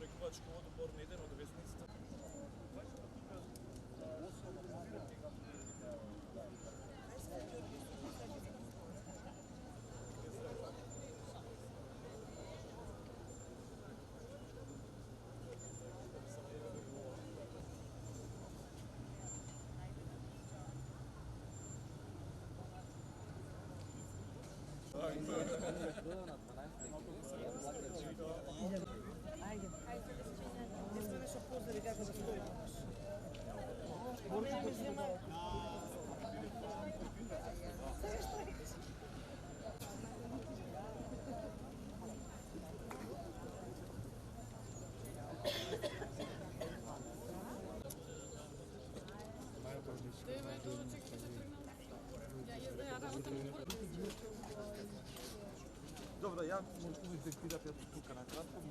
Трекувачко одобор на еден од весниците. Ajde. Ne sme nešto pozdravi kako da stoji. Moramo mi zima. Dobro, ja uvijek da ti da tuka na kratko.